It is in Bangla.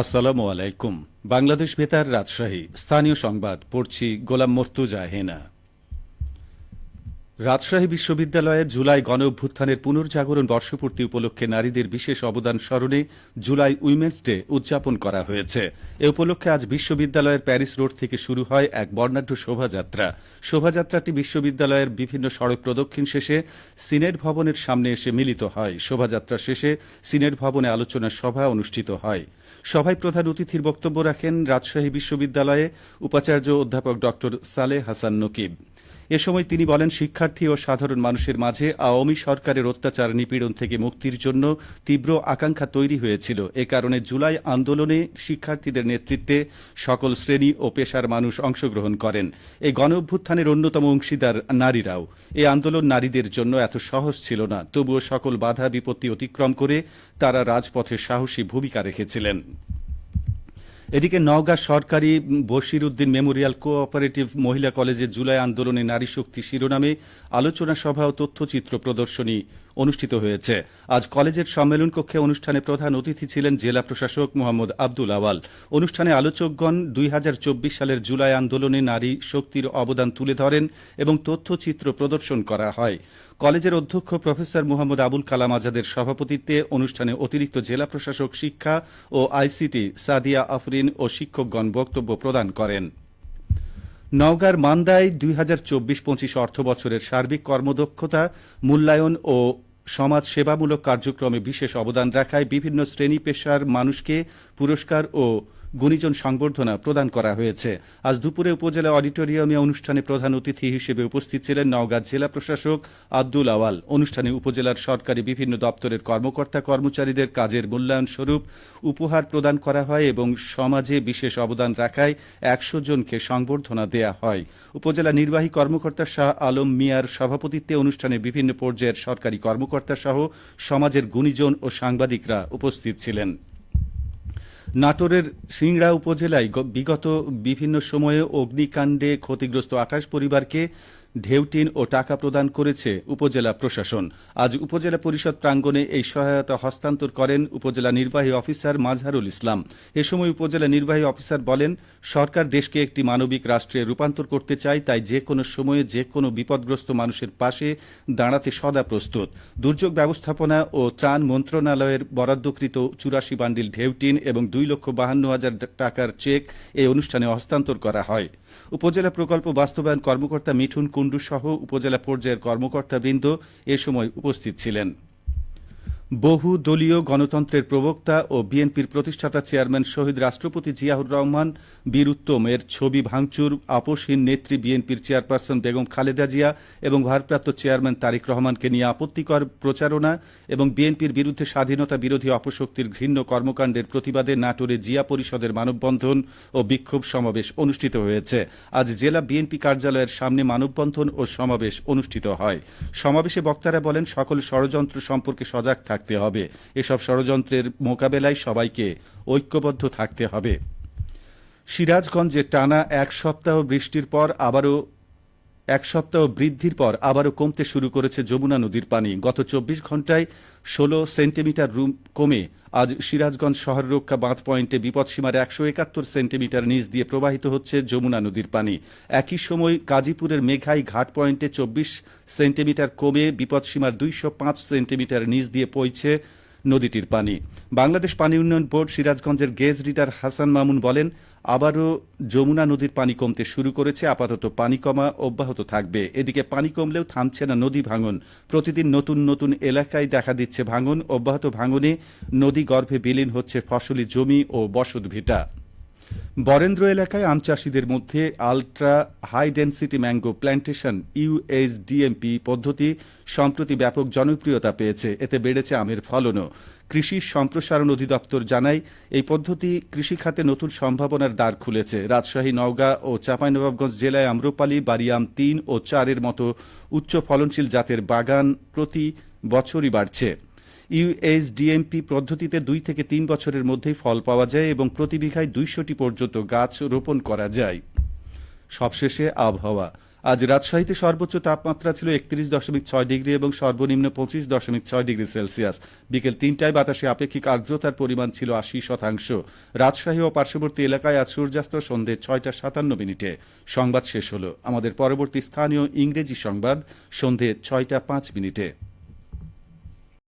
আসসালামু আলাইকুম। বাংলাদেশ বেতার, রাজশাহী। স্থানীয় সংবাদ পড়ছি গোলাম মর্তুজা হেনা। রাজশাহী বিশ্ববিদ্যালয়ে জুলাই গণ অভ্যুত্থানের পুনর্জাগরণ বর্ষপূর্তি উপলক্ষে নারীদের বিশেষ অবদান স্মরণে জুলাই উইমেন্স ডে উদযাপন করা হয়েছে। এ উপলক্ষে আজ বিশ্ববিদ্যালয়ের প্যারিস রোড থেকে শুরু হয় এক বর্ণাঢ্য শোভাযাত্রা। শোভাযাত্রাটি বিশ্ববিদ্যালয়ের বিভিন্ন সড়ক প্রদক্ষিণ শেষে সিনেট ভবনের সামনে এসে মিলিত হয়। শোভাযাত্রা শেষে সিনেট ভবনে আলোচনা সভা অনুষ্ঠিত হয়। সভায় প্রধান অতিথির বক্তব্য রাখেন রাজশাহী বিশ্ববিদ্যালয়ে উপাচার্য অধ্যাপক ড সালেহ হাসান নকিব। এ সময় তিনি বলেন, শিক্ষার্থী ও সাধারণ মানুষের মাঝে আওয়ামী সরকারের অত্যাচার নিপীড়ন থেকে মুক্তির জন্য তীব্র আকাঙ্ক্ষা তৈরি হয়েছিল। এ কারণে জুলাই আন্দোলনে শিক্ষার্থীদের নেতৃত্বে সকল শ্রেণী ও পেশার মানুষ অংশগ্রহণ করেন। এই গণ অভ্যুত্থানের অন্যতম অংশীদার নারীরাও। এই আন্দোলন নারীদের জন্য এত সহজ ছিল না, তবুও সকল বাধা বিপত্তি অতিক্রম করে তারা রাজপথে সাহসী ভূমিকা রেখেছিলেন। এদিকে নওগাঁ সরকারি বশির উদ্দিন মেমোরিয়াল কোঅপারেটিভ মহিলা কলেজে জুলাই আন্দোলনে নারী শক্তি শিরোনামে আলোচনা সভা ও তথ্যচিত্র প্রদর্শনী অনুষ্ঠিত হয়েছে। আজ কলেজের সম্মেলন কক্ষে অনুষ্ঠানে প্রধান অতিথি ছিলেন জেলা প্রশাসক মোহাম্মদ আব্দুল আওয়াল। অনুষ্ঠানে আলোচকগণ ২০২৪ সালের জুলাই আন্দোলনে নারী শক্তির অবদান তুলে ধরেন এবং তথ্যচিত্র প্রদর্শন করা হয়। কলেজের অধ্যক্ষ প্রফেসর মোহাম্মদ আবুল কালাম আজাদের সভাপতিত্বে অনুষ্ঠানে অতিরিক্ত জেলা প্রশাসক শিক্ষা ও আইসিটি সাদিয়া আফরিন ও শিক্ষকগণ বক্তব্য প্রদান করেন। নওগাঁর মান্দায় ২০২৪-২৫ অর্থ বছরের সার্বিক কর্মদক্ষতা মূল্যায়ন ও সমাজ সেবামূলক কার্যক্রমে বিশেষ অবদান রাখায় বিভিন্ন শ্রেণী পেশার মানুষকে পুরস্কার ও গুণীজন সংবর্ধনা প্রদান করা হয়েছে। আজ দুপুরে উপজেলা অডিটোরিয়ামে অনুষ্ঠানে প্রধান অতিথি হিসেবে উপস্থিত ছিলেন নওগাঁ জেলা প্রশাসক আব্দুল আওয়াল। অনুষ্ঠানে উপজেলার সরকারি বিভিন্ন দপ্তরের কর্মকর্তা কর্মচারীদের কাজের মূল্যায়ন স্বরূপ উপহার প্রদান করা হয় এবং সমাজে বিশেষ অবদান রাখায় ১০০ জনকে সংবর্ধনা দেয়া হয়। উপজেলা নির্বাহী কর্মকর্তা শাহ আলম মিয়ার সভাপতিত্বে অনুষ্ঠানে বিভিন্ন পর্যায়ের সরকারি কর্মকর্তা সহ সমাজের গুণীজন ও সাংবাদিকরা উপস্থিত ছিলেন। নাটোরের সিংড়া উপজেলায় বিগত বিভিন্ন সময়ে অগ্নিকাণ্ডে ক্ষতিগ্রস্ত ২৮ পরিবারকে ঢেউটিন ও টাকা প্রদান করেছে উপজেলা প্রশাসন। আজ উপজেলা পরিষদ প্রাঙ্গণে এই সহায়তা হস্তান্তর করেন উপজেলা নির্বাহী অফিসার মাজহারুল ইসলাম। এ সময় উপজেলা নির্বাহী অফিসার বলেন, সরকার দেশকে একটি মানবিক রাষ্ট্রে রূপান্তর করতে চায়, তাই যে কোনো সময়ে যে কোনো বিপদগ্রস্ত মানুষের পাশে দাঁড়াতে সদা প্রস্তুত। দুর্যোগ ব্যবস্থাপনা ও ত্রাণ মন্ত্রণালয়ের বরাদ্দকৃত ৮৪ বান্ডিল ঢেউটিন এবং ২,৫২,০০০ টাকার চেক এই অনুষ্ঠানে হস্তান্তর করা হয়। উপজেলা প্রকল্প বাস্তবায়ন কর্মকর্তা মিঠুন কুণ্ডু সহ উপজেলা পর্যায়ের কর্মকর্তাবৃন্দ এ সময় উপস্থিত ছিলেন। বহু দলীয় গণতন্ত্রের প্রবক্তা ও বিএনপির প্রতিষ্ঠাতা চেয়ারম্যান শহীদ রাষ্ট্রপতি জিয়াউর রহমান বীর উত্তমের ছবি ভাঙচুর, আপোষহীন নেত্রী বিএনপির চেয়ারপারসন বেগম খালেদা জিয়া এবং ভারপ্রাপ্ত চেয়ারম্যান তারেক রহমানকে নিয়ে আপত্তিকর প্রচারণা এবং বিএনপির বিরুদ্ধে স্বাধীনতা বিরোধী অপশক্তির ঘৃণ্য কর্মকাণ্ডের প্রতিবাদে নাটোরে জিয়া পরিষদের মানববন্ধন ও বিক্ষোভ সমাবেশ অনুষ্ঠিত হয়েছে। আজ জেলা বিএনপি কার্যালয়ের সামনে মানববন্ধন ও সমাবেশ অনুষ্ঠিত হয়। সমাবেশে বক্তারা বলেন, সকল ষড়যন্ত্র সম্পর্কে সজাগ থাকতে হবে। এসব ষড়যন্ত্রের মোকাবেলায় সবাইকে ঐক্যবদ্ধ থাকতে হবে। সিরাজগঞ্জে টানা এক সপ্তাহ বৃদ্ধির পর আবারও কমতে শুরু করেছে যমুনা নদীর পানি। গত ২৪ ঘণ্টায় ১৬ সেন্টিমিটার কমে আজ সিরাজগঞ্জ শহর রক্ষা বাঁধ পয়েন্টে বিপদসীমার ১৭১ সেন্টিমিটার নিচ দিয়ে প্রবাহিত হচ্ছে যমুনা নদীর পানি। একই সময় গাজীপুরের মেঘাই ঘাট পয়েন্টে ২৪ সেন্টিমিটার কমে বিপদসীমার ২০৫ সেন্টিমিটার নিচ দিয়ে পৌঁছে নদীটির পানি। বাংলাদেশ পানি উন্নয়ন বোর্ড সিরাজগঞ্জের গেজ রিডার হাসান মামুন বলেন, আবারও যমুনা নদীর পানি কমতে শুরু করেছে। আপাতত পানি কমা অব্যাহত থাকবে। এদিকে পানি কমলেও থামছে না নদী ভাঙন। প্রতিদিন নতুন নতুন এলাকায় দেখা দিচ্ছে ভাঙন। অব্যাহত ভাঙনে নদী গর্ভে বিলীন হচ্ছে ফসলি জমি ও বসত ভিটা। বরেন্দ্র এলাকায় আম চাষিদের মধ্যে ultra high density mango plantation USDMP পদ্ধতি সম্প্রতি ব্যাপক জনপ্রিয়তা পেয়েছে। এতে বেড়েছে আমের ফলনও। কৃষি সম্প্রসারণ অধিদপ্তর জানায়, এই পদ্ধতি কৃষিখাতে নতুন সম্ভাবনার দ্বার খুলেছে। রাজশাহী, নওগাঁ ও চাঁপাইনবাবগঞ্জ জেলায় আম্রপালি, বারিয়াম ৩ ও ৪-এর মতো উচ্চ ফলনশীল জাতের বাগান প্রতি বছরই বাড়ছে। ইউএসডিএমপি পদ্ধতিতে ২ থেকে ৩ বছরের মধ্যেই ফল পাওয়া যায় এবং প্রতি বিঘায় ২০০টি পর্যন্ত গাছ রোপণ করা যায়। সবশেষে আবহাওয়া। আজ রাজশাহীতে সর্বোচ্চ তাপমাত্রা ছিল 31.6 ডিগ্রি এবং সর্বনিম্ন 25.6 ডিগ্রি সেলসিয়াস। বিকেল 3টায় বাতাসে আপেক্ষিক আর্দ্রতার পরিমাণ ছিল 80%। রাজশাহী ও পার্শ্ববর্তী এলাকায় আজ সূর্যাস্ত সন্ধে 6টা 57 মিনিটে। সংবাদ শেষ হলো। আমাদের পরবর্তী স্থানীয় ইংরেজি সংবাদ সন্ধে 6টা 5 মিনিটে।